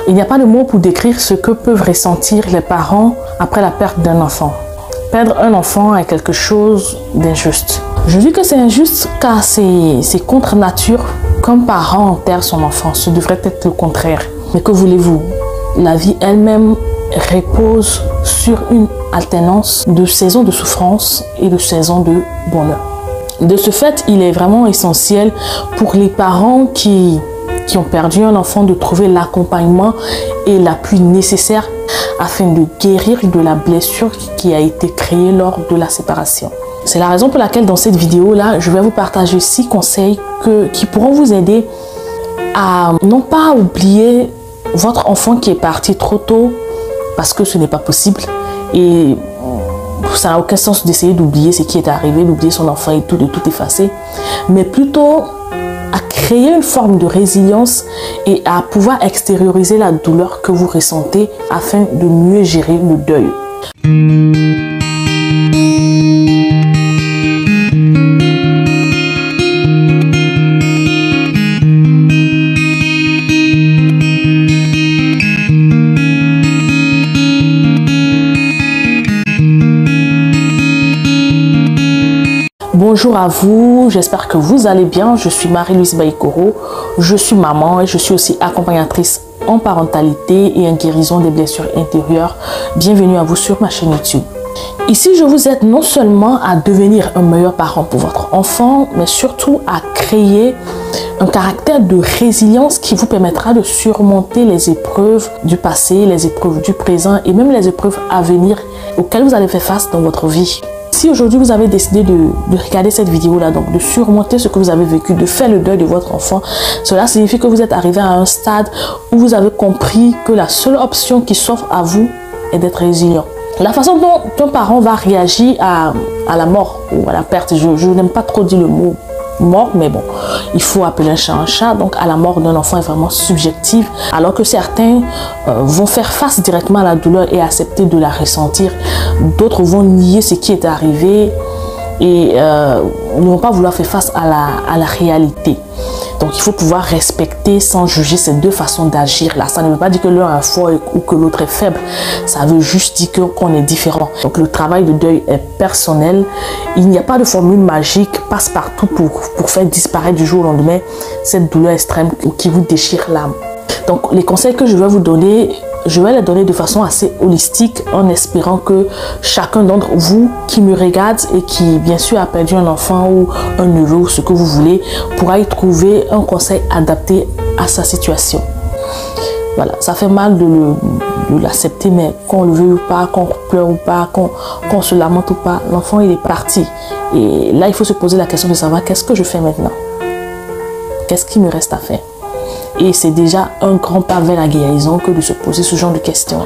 Il n'y a pas de mots pour décrire ce que peuvent ressentir les parents après la perte d'un enfant. Perdre un enfant est quelque chose d'injuste. Je dis que c'est injuste car c'est contre nature qu'un parent enterre son enfant. Ce devrait être le contraire. Mais que voulez-vous? La vie elle-même repose sur une alternance de saisons de souffrance et de saisons de bonheur. De ce fait, il est vraiment essentiel pour les parents qui ont perdu un enfant de trouver l'accompagnement et l'appui nécessaire afin de guérir de la blessure qui a été créée lors de la séparation. C'est la raison pour laquelle dans cette vidéo-là, je vais vous partager 6 conseils qui pourront vous aider à non pas oublier votre enfant qui est parti trop tôt, parce que ce n'est pas possible et ça n'a aucun sens d'essayer d'oublier ce qui est arrivé, d'oublier son enfant et tout, de tout effacer, mais plutôt à créer une forme de résilience et à pouvoir extérioriser la douleur que vous ressentez afin de mieux gérer le deuil. Bonjour à vous, j'espère que vous allez bien. Je suis Marie-Louise Baïkoro, je suis maman et je suis aussi accompagnatrice en parentalité et en guérison des blessures intérieures. Bienvenue à vous sur ma chaîne YouTube. Ici, je vous aide non seulement à devenir un meilleur parent pour votre enfant, mais surtout à créer un caractère de résilience qui vous permettra de surmonter les épreuves du passé, les épreuves du présent et même les épreuves à venir auxquelles vous allez faire face dans votre vie. Si aujourd'hui vous avez décidé de regarder cette vidéo-là, donc de surmonter ce que vous avez vécu, de faire le deuil de votre enfant, cela signifie que vous êtes arrivé à un stade où vous avez compris que la seule option qui s'offre à vous est d'être résilient. La façon dont un parent va réagir à la mort ou à la perte, je n'aime pas trop dire le mot mort, mais bon, il faut appeler un chat un chat. Donc à la mort d'un enfant est vraiment subjective, alors que certains vont faire face directement à la douleur et accepter de la ressentir. D'autres vont nier ce qui est arrivé et ne vont pas vouloir faire face à la réalité. Donc il faut pouvoir respecter sans juger ces deux façons d'agir là. Ça ne veut pas dire que l'un est fort ou que l'autre est faible. Ça veut juste dire qu'on est différent. Donc le travail de deuil est personnel. Il n'y a pas de formule magique passe-partout pour faire disparaître du jour au lendemain cette douleur extrême qui vous déchire l'âme. Donc les conseils que je vais vous donner, je vais les donner de façon assez holistique en espérant que chacun d'entre vous qui me regarde et qui bien sûr a perdu un enfant ou un neveu ou ce que vous voulez pourra y trouver un conseil adapté à sa situation. Voilà, ça fait mal de l'accepter, mais qu'on le veuille ou pas, qu'on pleure ou pas, qu'on se lamente ou pas, l'enfant il est parti. Et là il faut se poser la question de savoir qu'est-ce que je fais maintenant? Qu'est-ce qu'il me reste à faire? Et c'est déjà un grand pas vers la guérison que de se poser ce genre de questions.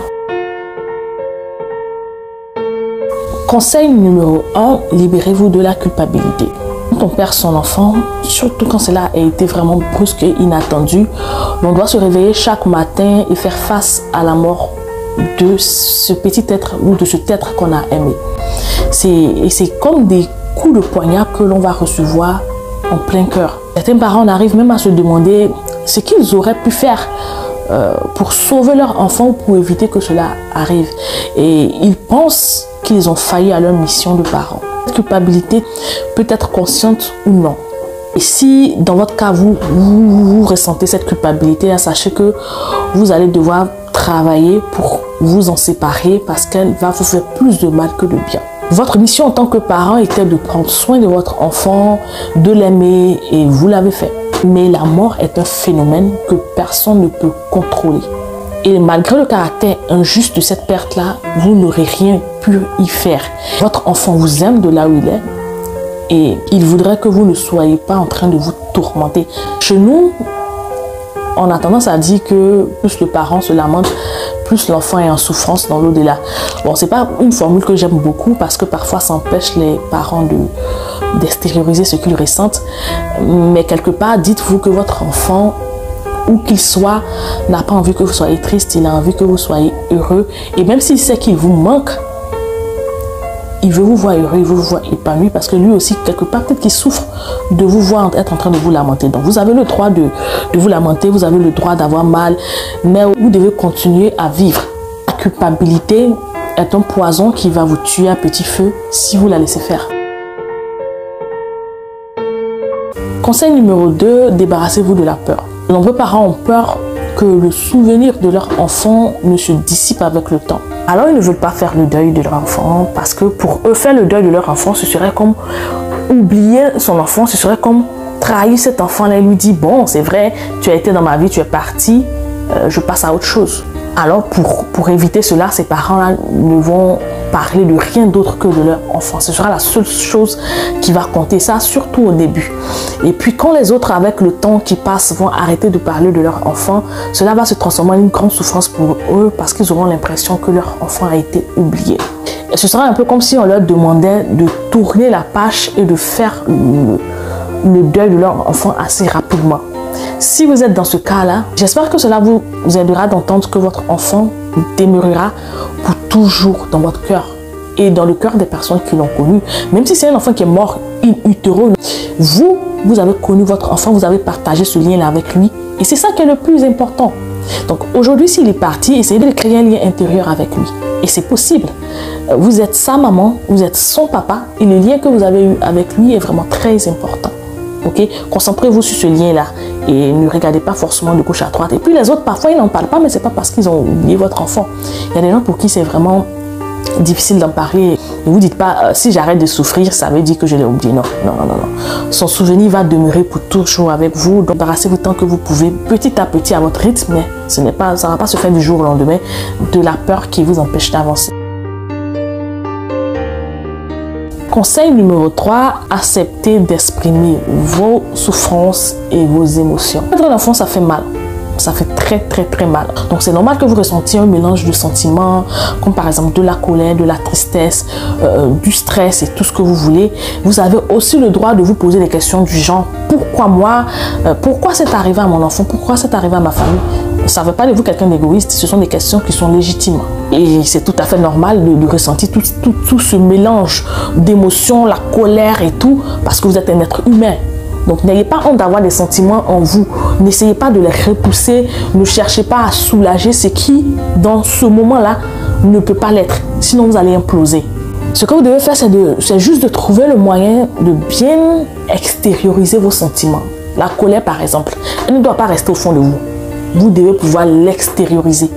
Conseil numéro 1, libérez-vous de la culpabilité. Quand on perd son enfant, surtout quand cela a été vraiment brusque et inattendu, on doit se réveiller chaque matin et faire face à la mort de ce petit être ou de cet être qu'on a aimé. C'est comme des coups de poignard que l'on va recevoir en plein cœur. Certains parents en arrivent même à se demander ce qu'ils auraient pu faire pour sauver leur enfant ou pour éviter que cela arrive. Et ils pensent qu'ils ont failli à leur mission de parents. Cette culpabilité peut être consciente ou non. Et si dans votre cas, vous ressentez cette culpabilité, sachez que vous allez devoir travailler pour vous en séparer parce qu'elle va vous faire plus de mal que de bien. Votre mission en tant que parent était de prendre soin de votre enfant, de l'aimer et vous l'avez fait. Mais la mort est un phénomène que personne ne peut contrôler. Et malgré le caractère injuste de cette perte-là, vous n'aurez rien pu y faire. Votre enfant vous aime de là où il est et il voudrait que vous ne soyez pas en train de vous tourmenter. Chez nous, on a tendance à dire que plus le parent se lamente, plus l'enfant est en souffrance dans l'au-delà. Bon, c'est pas une formule que j'aime beaucoup parce que parfois ça empêche les parents d'extérioriser ce qu'ils ressentent. Mais quelque part, dites-vous que votre enfant, où qu'il soit, n'a pas envie que vous soyez triste, il a envie que vous soyez heureux. Et même s'il sait qu'il vous manque, il veut vous voir heureux, il veut vous voir épanoui parce que lui aussi, quelque part, peut-être qu'il souffre de vous voir être en train de vous lamenter. Donc, vous avez le droit de vous lamenter, vous avez le droit d'avoir mal, mais vous devez continuer à vivre. La culpabilité est un poison qui va vous tuer à petit feu si vous la laissez faire. Conseil numéro 2, débarrassez-vous de la peur. De nombreux parents ont peur que le souvenir de leur enfant ne se dissipe avec le temps. Alors ils ne veulent pas faire le deuil de leur enfant parce que pour eux, faire le deuil de leur enfant, ce serait comme oublier son enfant, ce serait comme trahir cet enfant-là et lui dire « Bon, c'est vrai, tu as été dans ma vie, tu es parti, je passe à autre chose. » Alors pour éviter cela, ces parents-là ne vont parler de rien d'autre que de leur enfant. Ce sera la seule chose qui va compter, ça surtout au début. Et puis quand les autres, avec le temps qui passe, vont arrêter de parler de leur enfant, cela va se transformer en une grande souffrance pour eux parce qu'ils auront l'impression que leur enfant a été oublié. Et ce sera un peu comme si on leur demandait de tourner la page et de faire le deuil de leur enfant assez rapidement. Si vous êtes dans ce cas-là, j'espère que cela vous aidera d'entendre que votre enfant demeurera pour toujours dans votre cœur et dans le cœur des personnes qui l'ont connu. Même si c'est un enfant qui est mort in utero, vous avez connu votre enfant, vous avez partagé ce lien-là avec lui. Et c'est ça qui est le plus important. Donc aujourd'hui, s'il est parti, essayez de créer un lien intérieur avec lui. Et c'est possible. Vous êtes sa maman, vous êtes son papa et le lien que vous avez eu avec lui est vraiment très important. Okay? Concentrez-vous sur ce lien-là et ne regardez pas forcément de gauche à droite. Et puis les autres, parfois, ils n'en parlent pas, mais c'est pas parce qu'ils ont oublié votre enfant. Il y a des gens pour qui c'est vraiment difficile d'en parler. Ne vous dites pas, si j'arrête de souffrir, ça veut dire que je l'ai oublié. Non, non, non, non. Son souvenir va demeurer pour toujours avec vous. Donc, embarrassez-vous tant que vous pouvez, petit à petit, à votre rythme, mais ça ne va pas se faire du jour au lendemain, de la peur qui vous empêche d'avancer. Conseil numéro 3, acceptez d'exprimer vos souffrances et vos émotions. Être un enfant, ça fait mal. Ça fait très très très mal. Donc c'est normal que vous ressentiez un mélange de sentiments, comme par exemple de la colère, de la tristesse, du stress et tout ce que vous voulez. Vous avez aussi le droit de vous poser des questions du genre, pourquoi moi? Pourquoi c'est arrivé à mon enfant? Pourquoi c'est arrivé à ma famille? Ça ne veut pas de vous quelqu'un d'égoïste, ce sont des questions qui sont légitimes. Et c'est tout à fait normal de ressentir tout ce mélange d'émotions, la colère et tout, parce que vous êtes un être humain. Donc n'ayez pas honte d'avoir des sentiments en vous. N'essayez pas de les repousser. Ne cherchez pas à soulager ce qui, dans ce moment-là, ne peut pas l'être. Sinon, vous allez imploser. Ce que vous devez faire, c'est juste de trouver le moyen de bien extérioriser vos sentiments. La colère, par exemple, elle ne doit pas rester au fond de vous. Vous devez pouvoir l'extérioriser.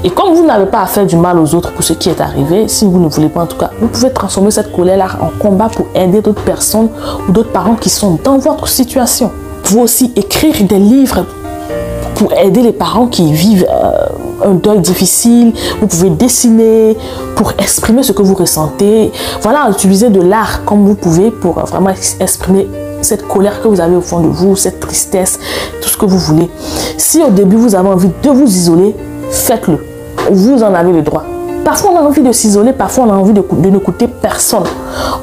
Et comme vous n'avez pas à faire du mal aux autres pour ce qui est arrivé, si vous ne voulez pas en tout cas, vous pouvez transformer cette colère-là en combat pour aider d'autres personnes ou d'autres parents qui sont dans votre situation. Vous pouvez aussi écrire des livres pour aider les parents qui vivent un deuil difficile. Vous pouvez dessiner pour exprimer ce que vous ressentez. Voilà, utilisez de l'art comme vous pouvez pour vraiment exprimer cette colère que vous avez au fond de vous, cette tristesse, tout ce que vous voulez. Si au début vous avez envie de vous isoler, faites-le. Vous en avez le droit. Parfois on a envie de s'isoler, parfois on a envie de n'écouter personne.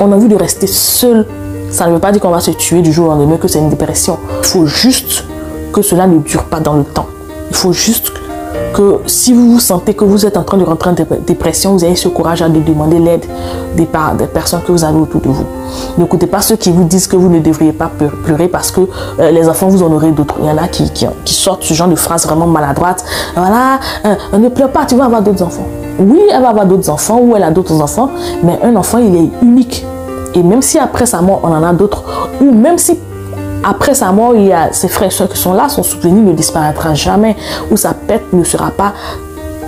On a envie de rester seul. Ça ne veut pas dire qu'on va se tuer du jour au lendemain, que c'est une dépression. Il faut juste que cela ne dure pas dans le temps. Il faut juste que si vous vous sentez que vous êtes en train de rentrer en dépression, vous ayez ce courage à demander l'aide des personnes que vous avez autour de vous. N'écoutez pas ceux qui vous disent que vous ne devriez pas pleurer parce que les enfants vous en aurez d'autres. Il y en a qui sortent ce genre de phrases vraiment maladroites. Voilà, ne pleure pas, tu vas avoir d'autres enfants. Oui, elle va avoir d'autres enfants ou elle a d'autres enfants, mais un enfant, il est unique. Et même si après sa mort, on en a d'autres, ou même si après sa mort, il y a ses frères et soeurs qui sont là, son souvenir ne disparaîtra jamais, ou sa perte ne sera pas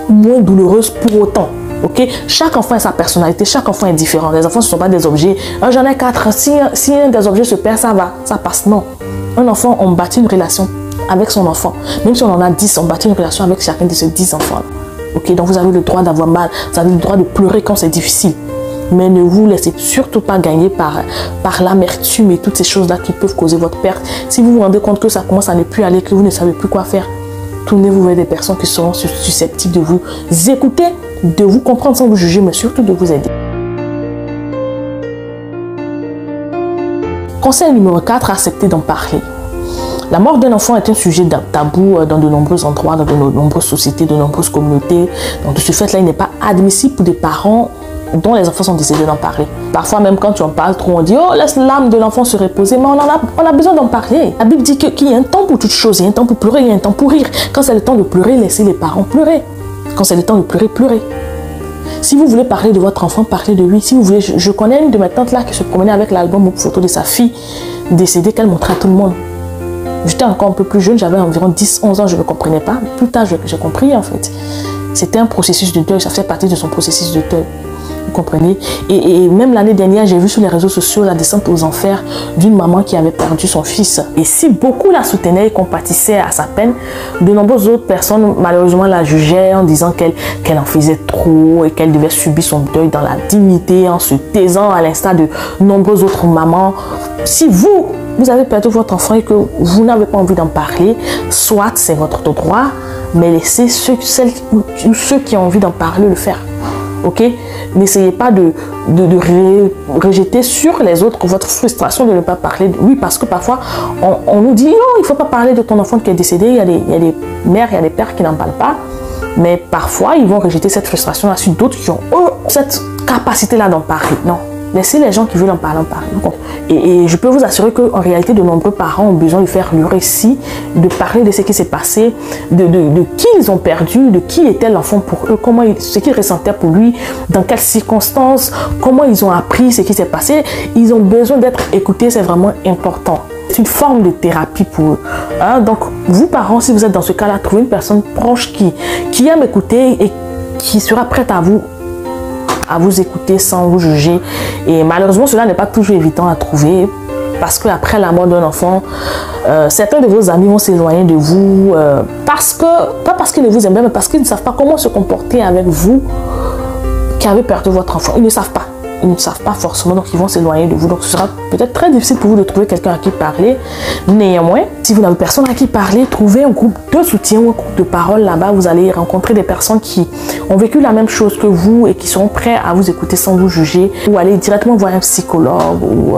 moins douloureuse pour autant. Okay? Chaque enfant a sa personnalité, chaque enfant est différent. Les enfants ne sont pas des objets. J'en ai 4, si un des objets se perd, ça va, ça passe. Non. Un enfant, on bâtit une relation avec son enfant. Même si on en a 10, on bâtit une relation avec chacun de ces 10 enfants. Okay? Donc vous avez le droit d'avoir mal, vous avez le droit de pleurer quand c'est difficile. Mais ne vous laissez surtout pas gagner par l'amertume et toutes ces choses-là qui peuvent causer votre perte. Si vous vous rendez compte que ça commence à ne plus aller, que vous ne savez plus quoi faire, tournez-vous vers des personnes qui seront susceptibles de vous écouter, de vous comprendre sans vous juger, mais surtout de vous aider. Conseil numéro 4, acceptez d'en parler. La mort d'un enfant est un sujet tabou dans de nombreux endroits, dans de nombreuses sociétés, de nombreuses communautés. Donc de ce fait-là, il n'est pas admissible pour des parents dont les enfants sont décédés d'en parler. Parfois même quand tu en parles trop, on dit oh laisse l'âme de l'enfant se reposer, mais on a besoin d'en parler. La Bible dit qu'il y a un temps pour toutes choses, il y a un temps pour pleurer, il y a un temps pour rire. Quand c'est le temps de pleurer, laissez les parents pleurer. Quand c'est le temps de pleurer, pleurez. Si vous voulez parler de votre enfant, parlez de lui. Si vous voulez, je connais une de mes tantes là qui se promenait avec l'album ou photo de sa fille décédée qu'elle montrait à tout le monde. J'étais encore un peu plus jeune, j'avais environ 10-11 ans, je ne comprenais pas. Plus tard, j'ai compris en fait. C'était un processus de deuil, ça fait partie de son processus de deuil. Vous comprenez? Et même l'année dernière, j'ai vu sur les réseaux sociaux la descente aux enfers d'une maman qui avait perdu son fils. Et si beaucoup la soutenaient et compatissaient à sa peine, de nombreuses autres personnes malheureusement la jugeaient en disant qu'elle en faisait trop et qu'elle devait subir son deuil dans la dignité, en se taisant à l'instar de nombreuses autres mamans. Si vous avez perdu votre enfant et que vous n'avez pas envie d'en parler, soit c'est votre droit, mais laissez ceux qui ont envie d'en parler le faire. Ok? N'essayez pas de rejeter sur les autres votre frustration de ne pas parler. Oui, parce que parfois, on nous dit, oh, il ne faut pas parler de ton enfant qui est décédé. Il y a des mères, il y a des pères qui n'en parlent pas. Mais parfois, ils vont rejeter cette frustration-là sur d'autres qui ont cette capacité-là d'en parler. Non. Laissez les gens qui veulent en parler, Et je peux vous assurer qu'en réalité, de nombreux parents ont besoin de faire le récit, de parler de ce qui s'est passé, de qui ils ont perdu, de qui était l'enfant pour eux, ce qu'ils ressentaient pour lui, dans quelles circonstances, comment ils ont appris ce qui s'est passé. Ils ont besoin d'être écoutés, c'est vraiment important. C'est une forme de thérapie pour eux. Hein? Donc, vous parents, si vous êtes dans ce cas-là, trouvez une personne proche qui aime écouter et qui sera prête à vous écouter sans vous juger. Et malheureusement, cela n'est pas toujours évident à trouver parce qu'après la mort d'un enfant, certains de vos amis vont s'éloigner de vous pas parce qu'ils ne vous aiment pas, mais parce qu'ils ne savent pas comment se comporter avec vous qui avez perdu votre enfant. Ils ne savent pas. Ils ne savent pas forcément, donc ils vont s'éloigner de vous. Donc ce sera peut-être très difficile pour vous de trouver quelqu'un à qui parler. Néanmoins, si vous n'avez personne à qui parler, trouvez un groupe de soutien ou un groupe de parole là-bas. Vous allez rencontrer des personnes qui ont vécu la même chose que vous et qui seront prêts à vous écouter sans vous juger. Ou aller directement voir un psychologue ou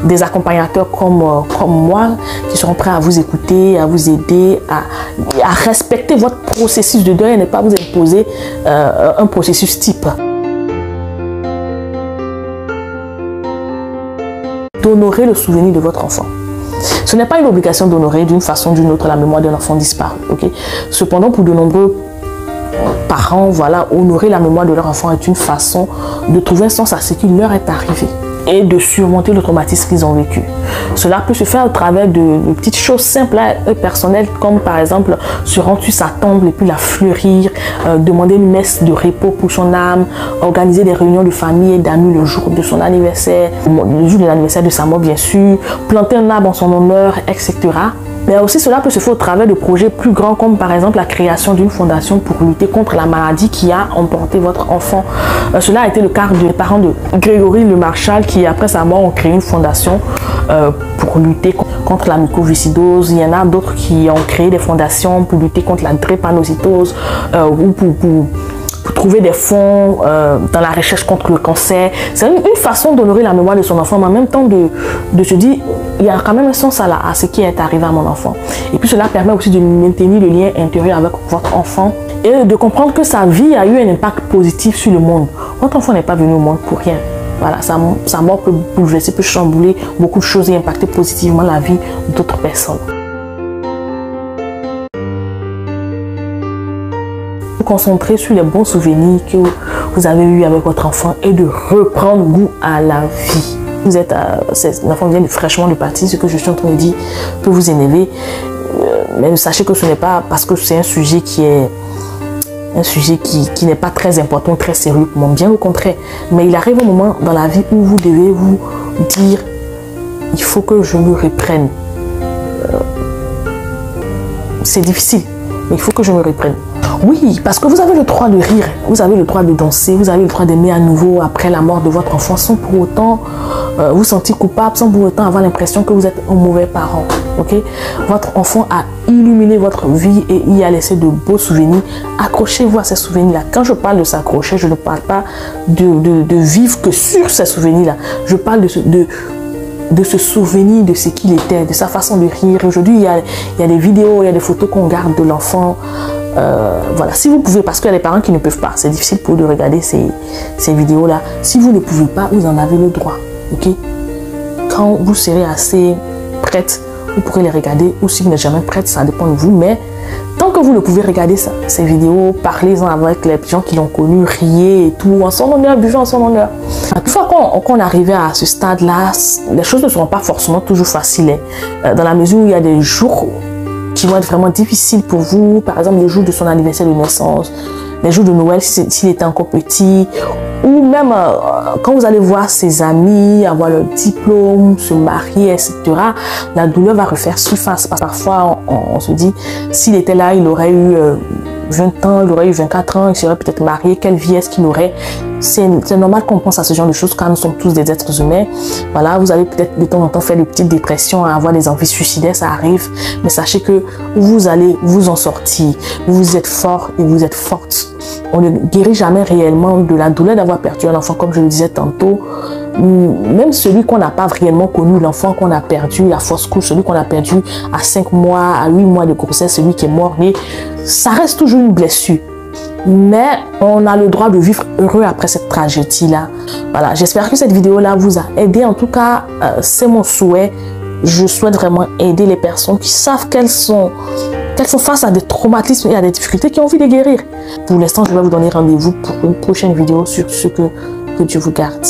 des accompagnateurs comme moi qui seront prêts à vous écouter, à vous aider, à respecter votre processus de deuil et ne pas vous imposer un processus type. D'honorer le souvenir de votre enfant. Ce n'est pas une obligation d'honorer d'une façon ou d'une autre la mémoire d'un enfant disparu. Okay? Cependant, pour de nombreux parents, voilà, honorer la mémoire de leur enfant est une façon de trouver un sens à ce qui leur est arrivé et de surmonter le traumatisme qu'ils ont vécu. Cela peut se faire au travers de petites choses simples et personnelles, comme par exemple se rendre sur sa tombe et puis la fleurir, demander une messe de repos pour son âme, organiser des réunions de famille et d'amis le jour de son anniversaire, le jour de l'anniversaire de sa mort bien sûr, planter un arbre en son honneur, etc. Mais aussi cela peut se faire au travers de projets plus grands comme par exemple la création d'une fondation pour lutter contre la maladie qui a emporté votre enfant. Cela a été le cas des parents de Grégory Le Marchal qui après sa mort ont créé une fondation pour lutter contre la mucoviscidose. Il y en a d'autres qui ont créé des fondations pour lutter contre la drépanocytose ou pour trouver des fonds dans la recherche contre le cancer. C'est une façon d'honorer la mémoire de son enfant, mais en même temps de se dire, il y a quand même un sens à ce qui est arrivé à mon enfant. Et puis cela permet aussi de maintenir le lien intérieur avec votre enfant et de comprendre que sa vie a eu un impact positif sur le monde. Votre enfant n'est pas venu au monde pour rien. Voilà, sa mort peut bouleverser, peut chambouler beaucoup de choses et impacter positivement la vie d'autres personnes. Vous concentrer sur les bons souvenirs que vous avez eus avec votre enfant et de reprendre goût à la vie. L'enfant vient fraîchement de partir, ce que je suis en train de dire peut vous énerver, mais sachez que ce n'est pas parce que c'est un sujet qui n'est pas très important, très sérieux pour moi, bien au contraire. Mais il arrive un moment dans la vie où vous devez vous dire, il faut que je me reprenne. C'est difficile, mais il faut que je me reprenne. Oui, parce que vous avez le droit de rire, vous avez le droit de danser, vous avez le droit d'aimer à nouveau après la mort de votre enfant sans pour autant vous sentir coupable, sans pour autant avoir l'impression que vous êtes un mauvais parent. Okay? Votre enfant a illuminé votre vie et y a laissé de beaux souvenirs. Accrochez-vous à ces souvenirs-là. Quand je parle de s'accrocher, je ne parle pas de vivre que sur ces souvenirs-là. Je parle de se souvenir de ce qu'il était, de sa façon de rire. Aujourd'hui, il y a des vidéos, il y a des photos qu'on garde de l'enfant Voilà, si vous pouvez, parce qu'il y a des parents qui ne peuvent pas, c'est difficile pour eux de regarder ces vidéos-là. Si vous ne pouvez pas, vous en avez le droit, ok? Quand vous serez assez prête, vous pourrez les regarder, ou si vous n'êtes jamais prête, ça dépend de vous, mais tant que vous ne pouvez regarder ça, ces vidéos, parlez-en avec les gens qui l'ont connu, riez et tout, en son honneur, buvez en son honneur. Une fois qu'on arrive à ce stade-là, les choses ne seront pas forcément toujours faciles, hein, dans la mesure où il y a des jours qui vont être vraiment difficiles pour vous, par exemple le jour de son anniversaire de naissance, les jours de Noël s'il était encore petit, ou même quand vous allez voir ses amis, avoir leur diplôme, se marier, etc., la douleur va refaire surface. Parce que parfois, on se dit, s'il était là, il aurait eu 20 ans, il aurait eu 24 ans, il serait peut-être marié, quelle vie est-ce qu'il aurait? C'est normal qu'on pense à ce genre de choses car nous sommes tous des êtres humains. Voilà, vous allez peut-être de temps en temps faire des petites dépressions, avoir des envies suicidaires, ça arrive. Mais sachez que vous allez vous en sortir. Vous êtes fort et vous êtes forte. On ne guérit jamais réellement de la douleur d'avoir perdu un enfant, comme je le disais tantôt. Même celui qu'on n'a pas réellement connu, l'enfant qu'on a perdu, la fausse couche, celui qu'on a perdu à 5 mois, à 8 mois de grossesse, celui qui est mort-né, ça reste toujours une blessure. Mais on a le droit de vivre heureux après cette tragédie-là. Voilà, j'espère que cette vidéo-là vous a aidé. En tout cas, c'est mon souhait. Je souhaite vraiment aider les personnes qui savent qu'elles sont face à des traumatismes et à des difficultés, qui ont envie de guérir. Pour l'instant, je vais vous donner rendez-vous pour une prochaine vidéo sur ce que Dieu vous garde.